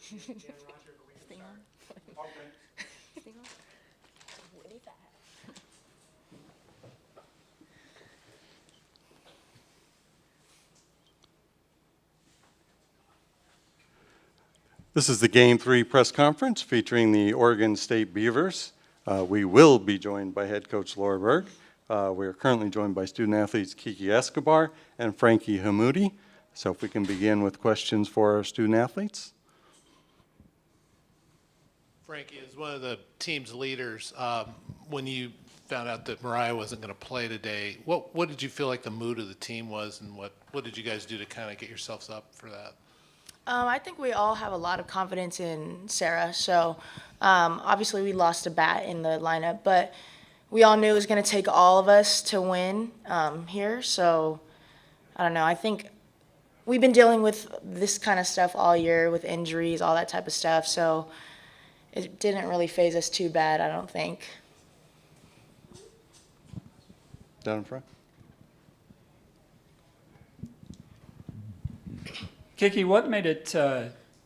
Sting on. Sting on. What is that? This is the Game 3 press conference featuring the Oregon State Beavers. We will be joined by head coach Laura Berg. We are currently joined by student athletes Kiki Escobar and Frankie Hamoudi. So if we can begin with questions for our student athletes. Frankie, as one of the team's leaders, when you found out that Mariah wasn't going to play today, what did you feel like the mood of the team was, and what did you guys do to kind of get yourselves up for that? I think we all have a lot of confidence in Sarah. So obviously we lost a bat in the lineup, but we all knew it was going to take all of us to win here. So I don't know. I think we've been dealing with this kind of stuff all year with injuries, all that type of stuff. So it didn't really phase us too bad, I don't think. Down in front. Kiki, what made it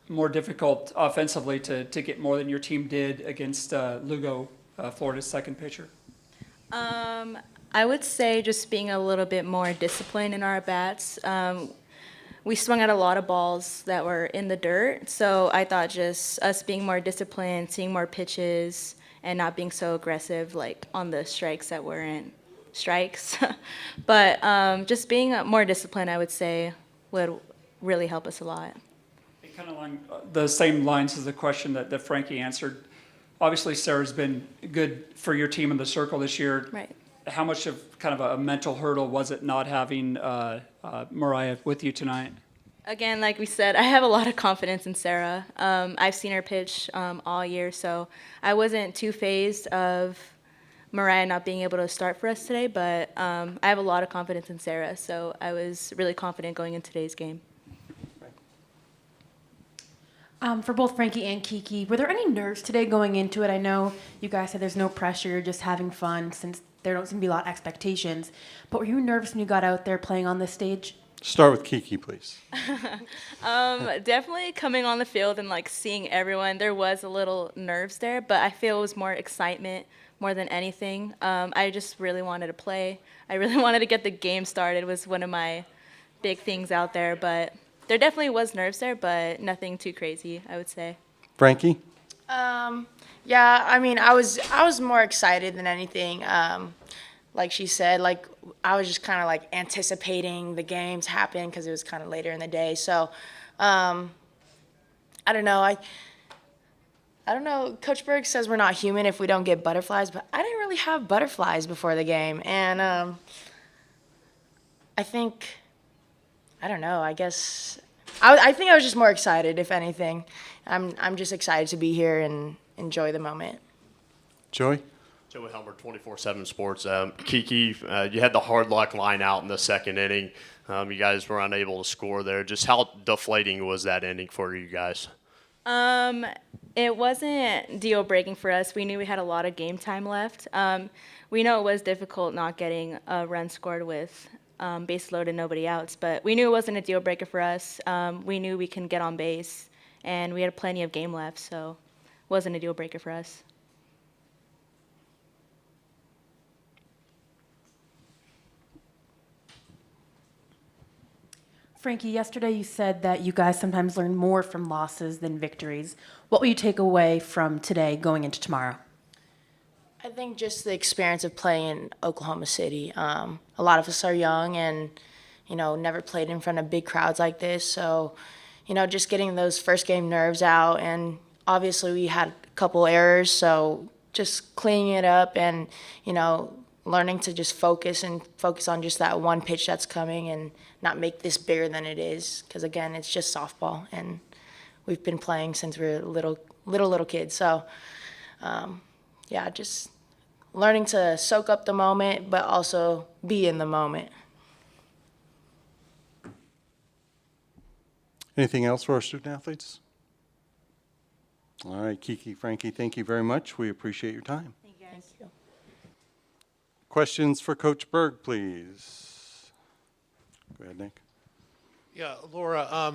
more difficult offensively to get more than your team did against Lugo, Florida's second pitcher? I would say just being a little bit more disciplined in our bats. We swung at a lot of balls that were in the dirt, so I thought just us being more disciplined, seeing more pitches, and not being so aggressive like on the strikes that weren't strikes. But just being more disciplined, I would say, would really help us a lot. Kind of along the same lines as the question that Frankie answered. Obviously, Sarah's been good for your team in the circle this year. Right. How much of kind of a mental hurdle was it not having Mariah with you tonight? Again, like we said, I have a lot of confidence in Sarah. I've seen her pitch all year, so I wasn't too fazed of Mariah not being able to start for us today, but I have a lot of confidence in Sarah, so I was really confident going into today's game. For both Frankie and Kiki, were there any nerves today going into it? I know you guys said there's no pressure, you're just having fun since there don't seem to be a lot of expectations. But were you nervous when you got out there playing on this stage? Start with Kiki, please. Definitely coming on the field and like seeing everyone, there was a little nerves there, but I feel it was more excitement more than anything. I just really wanted to play. I really wanted to get the game started. It was one of my big things out there, but there definitely was nerves there, but nothing too crazy, I would say. Frankie? Yeah, I mean, I was more excited than anything. Like she said, like I was just kind of like anticipating the games happen because it was kind of later in the day. So I don't know. I don't know. Coach Berg says we're not human if we don't get butterflies, but I didn't really have butterflies before the game, and I think. I don't know. I guess I think I was just more excited. If anything, I'm just excited to be here and enjoy the moment. Joey? Joey Helmer, 24/7 Sports. Kiki, you had the hard luck line out in the second inning. You guys were unable to score there. Just how deflating was that ending for you guys? It wasn't deal breaking for us. We knew we had a lot of game time left. We know it was difficult not getting a run scored with base loaded, nobody outs, but we knew it wasn't a deal breaker for us. We knew we can get on base, and we had plenty of game left, so it wasn't a deal breaker for us. Frankie, yesterday you said that you guys sometimes learn more from losses than victories. What will you take away from today going into tomorrow? I think just the experience of playing in Oklahoma City. A lot of us are young and, never played in front of big crowds like this. So, just getting those first game nerves out. And obviously we had a couple errors, so just cleaning it up and, learning to just focus on just that one pitch that's coming and not make this bigger than it is. Because, again, it's just softball. And we've been playing since we were little kids. So, yeah, just learning to soak up the moment, but also be in the moment. Anything else for our student athletes? All right, Kiki, Frankie, thank you very much. We appreciate your time. Thank you, guys. Thank you. Questions for Coach Berg, please. Go ahead, Nick. Yeah, Laura,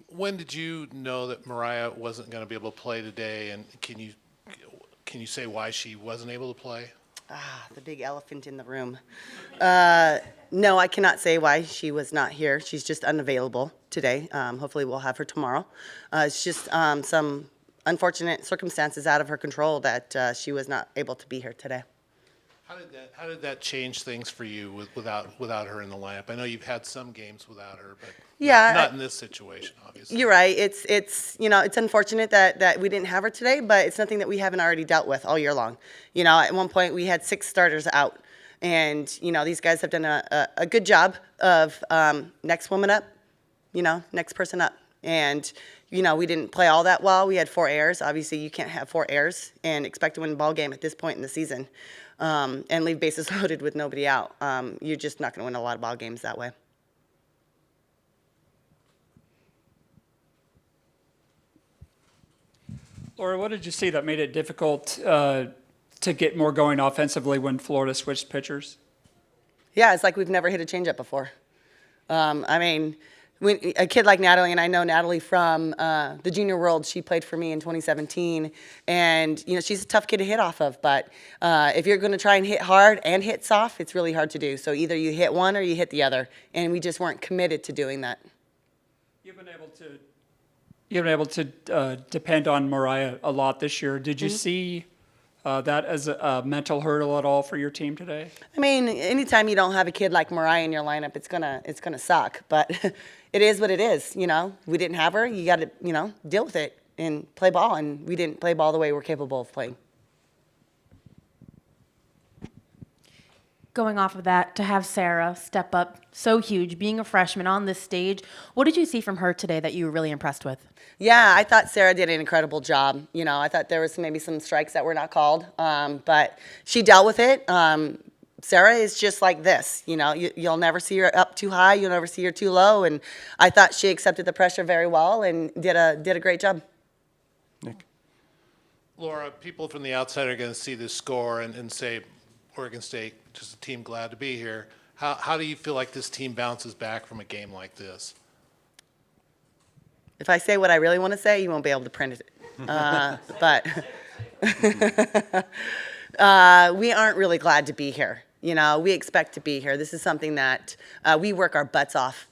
when did you know that Mariah wasn't going to be able to play today, and can you say why she wasn't able to play? The big elephant in the room. No, I cannot say why she was not here. She's just unavailable today. Hopefully we'll have her tomorrow. It's just some unfortunate circumstances out of her control that she was not able to be here today. How did that change things for you without her in the lineup? I know you've had some games without her, but Yeah, not in this situation, obviously. You're right. It's it's unfortunate that we didn't have her today, but it's nothing that we haven't already dealt with all year long. At one point we had 6 starters out, and these guys have done a good job of next woman up, next person up, and we didn't play all that well. We had 4 errors. Obviously, you can't have 4 errors and expect to win a ball game at this point in the season, and leave bases loaded with nobody out. You're just not going to win a lot of ball games that way. Laura, what did you see that made it difficult to get more going offensively when Florida switched pitchers? Yeah, it's like we've never hit a changeup before. When a kid like Natalie, and I know Natalie from the Junior World, she played for me in 2017, and she's a tough kid to hit off of. But if you're going to try and hit hard and hit soft, it's really hard to do. So either you hit one or you hit the other, and we just weren't committed to doing that. You've been able to depend on Mariah a lot this year. Did you see that as a mental hurdle at all for your team today? Anytime you don't have a kid like Mariah in your lineup, it's gonna suck. But it is what it is. We didn't have her. You got to deal with it and play ball. And we didn't play ball the way we're capable of playing. Going off of that, to have Sarah step up so huge, being a freshman on this stage, what did you see from her today that you were really impressed with? Yeah, I thought Sarah did an incredible job. I thought there was maybe some strikes that were not called, but she dealt with it. Sarah is just like this. You'll never see her up too high. You'll never see her too low. And I thought she accepted the pressure very well and did a great job. Nick? Laura, people from the outside are going to see this score and say, Oregon State, just a team glad to be here. How do you feel like this team bounces back from a game like this? If I say what I really want to say, you won't be able to print it. But we aren't really glad to be here. We expect to be here. This is something that we work our butts off,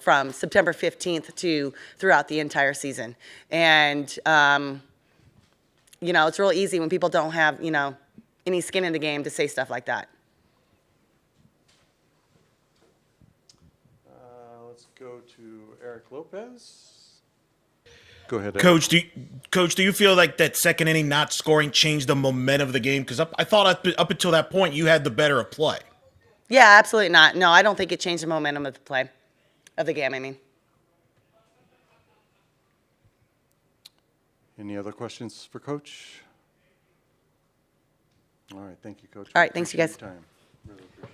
from September 15th to throughout the entire season. And, it's real easy when people don't have, any skin in the game to say stuff like that. Let's go to Eric Lopez. Go ahead, Eric. Coach, do you feel like that second inning not scoring changed the momentum of the game? Because I thought up until that point you had the better of play. Yeah, absolutely not. No, I don't think it changed the momentum of the play, of the game, Any other questions for Coach? All right, thank you, Coach. All right, thanks, you guys. Appreciate your time. Really appreciate it.